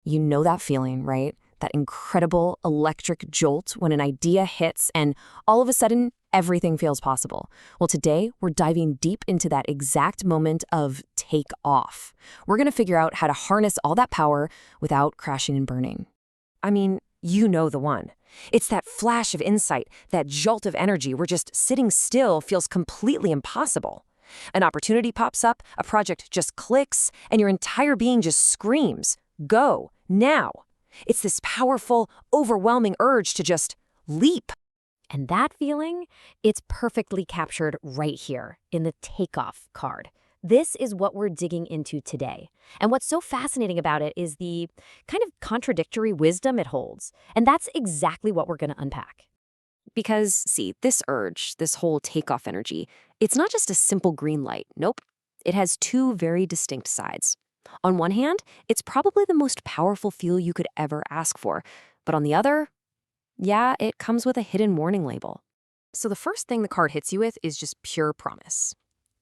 You know that feeling, right? That incredible electric jolt when an idea hits and all of a sudden, everything feels possible. Well, today, we're diving deep into that exact moment of take off. We're going to figure out how to harness all that power without crashing and burning. I mean, you know the one. It's that flash of insight, that jolt of energy where just sitting still feels completely impossible. An opportunity pops up, a project just clicks, and your entire being just screams, "Go, now." It's this powerful, overwhelming urge to just leap. And that feeling, it's perfectly captured right here in the takeoff card. This is what we're digging into today. And what's so fascinating about it is the kind of contradictory wisdom it holds. And that's exactly what we're going to unpack. Because, see, this urge, this whole takeoff energy, it's not just a simple green light. Nope. It has two very distinct sides. On one hand, it's probably the most powerful fuel you could ever ask for. But on the other, yeah, it comes with a hidden warning label. So the first thing the card hits you with is just pure promise.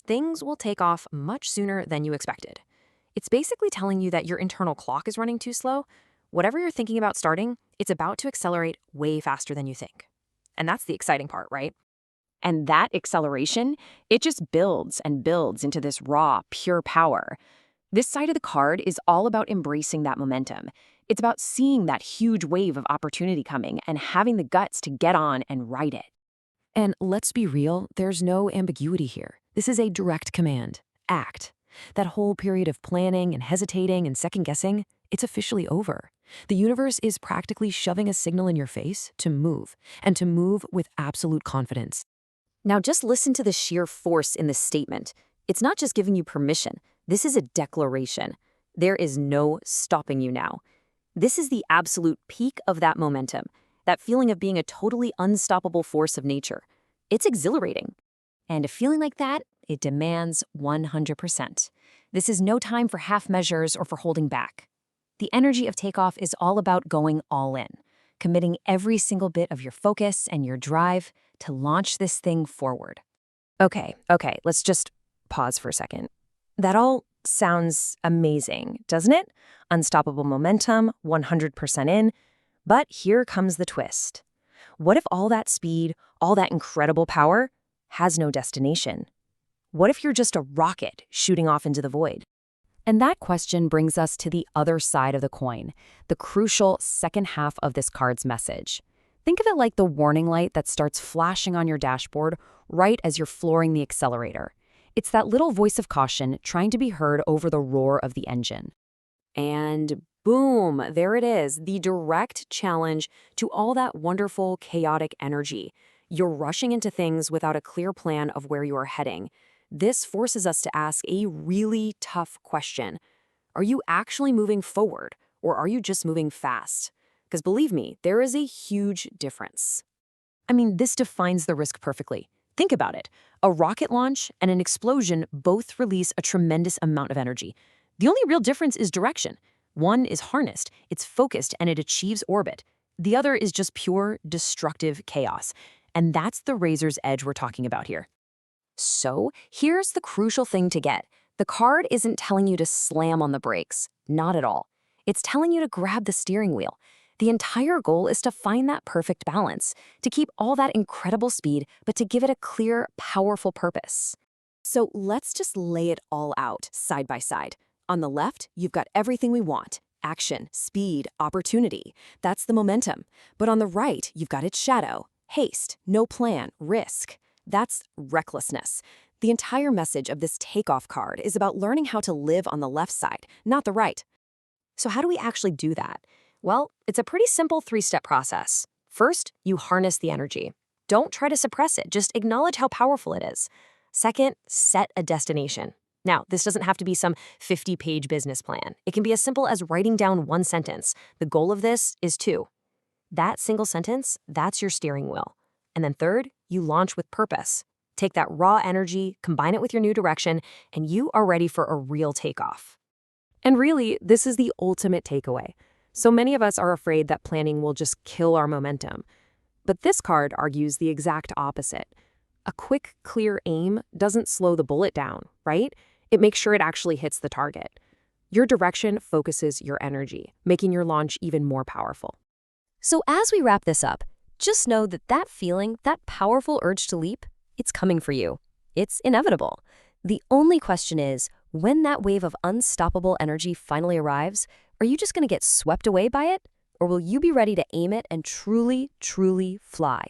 Things will take off much sooner than you expected. It's basically telling you that your internal clock is running too slow. Whatever you're thinking about starting, it's about to accelerate way faster than you think. And that's the exciting part, right? And that acceleration, it just builds and builds into this raw, pure power. This side of the card is all about embracing that momentum. It's about seeing that huge wave of opportunity coming and having the guts to get on and ride it. And let's be real, there's no ambiguity here. This is a direct command. Act. That whole period of planning and hesitating and second-guessing, it's officially over. The universe is practically shoving a signal in your face to move, and to move with absolute confidence. Now just listen to the sheer force in this statement. It's not just giving you permission. This is a declaration. There is no stopping you now. This is the absolute peak of that momentum, that feeling of being a totally unstoppable force of nature. It's exhilarating. And a feeling like that, it demands 100%. This is no time for half measures or for holding back. The energy of takeoff is all about going all in, committing every single bit of your focus and your drive to launch this thing forward. Okay, let's just pause for a second. That all sounds amazing, doesn't it? Unstoppable momentum, 100% in. But here comes the twist. What if all that speed, all that incredible power, has no destination? What if you're just a rocket shooting off into the void? And that question brings us to the other side of the coin, the crucial second half of this card's message. Think of it like the warning light that starts flashing on your dashboard right as you're flooring the accelerator. It's that little voice of caution trying to be heard over the roar of the engine. And boom, there it is, the direct challenge to all that wonderful, chaotic energy. You're rushing into things without a clear plan of where you are heading. This forces us to ask a really tough question. Are you actually moving forward, or are you just moving fast? Because believe me, there is a huge difference. I mean, this defines the risk perfectly. Think about it. A rocket launch and an explosion both release a tremendous amount of energy. The only real difference is direction. One is harnessed, it's focused, and it achieves orbit. The other is just pure, destructive chaos. And that's the razor's edge we're talking about here. So, here's the crucial thing to get. The card isn't telling you to slam on the brakes. Not at all. It's telling you to grab the steering wheel. The entire goal is to find that perfect balance, to keep all that incredible speed, but to give it a clear, powerful purpose. So let's just lay it all out, side by side. On the left, you've got everything we want. Action, speed, opportunity. That's the momentum. But on the right, you've got its shadow. Haste, no plan, risk. That's recklessness. The entire message of this takeoff card is about learning how to live on the left side, not the right. So how do we actually do that? Well, it's a pretty simple three-step process. First, you harness the energy. Don't try to suppress it, just acknowledge how powerful it is. Second, set a destination. Now, this doesn't have to be some 50-page business plan. It can be as simple as writing down one sentence. The goal of this is 2. That single sentence, that's your steering wheel. And then third, you launch with purpose. Take that raw energy, combine it with your new direction, and you are ready for a real takeoff. And really, this is the ultimate takeaway. So many of us are afraid that planning will just kill our momentum. But this card argues the exact opposite. A quick, clear aim doesn't slow the bullet down, right? It makes sure it actually hits the target. Your direction focuses your energy, making your launch even more powerful. So as we wrap this up, just know that that feeling, that powerful urge to leap, it's coming for you. It's inevitable. The only question is, when that wave of unstoppable energy finally arrives, are you just going to get swept away by it? Or will you be ready to aim it and truly, truly fly?